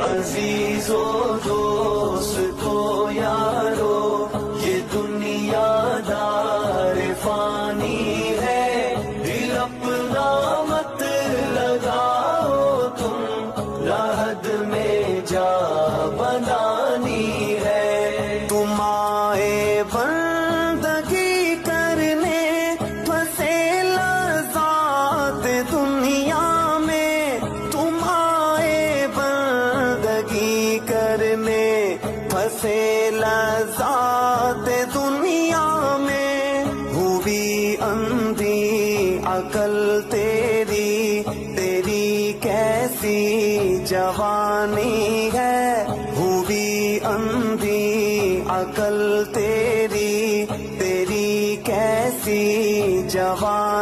عزیزو دوستو یارو یہ دنیا دار فانی ہے، دل اپنا مت لگاؤ تم، لحد میں جا بنانی ہے۔ تم آئے بندگی کرنے پھنسے لذات دنیا میں، تم آئے بندگی کرنے پھنسے لذات دنیا میں، ہوئی اندھی عقل تیری، تیری کیسی جوانی ہے، ہوئی اندھی عقل تیری، تیری کیسی جوانی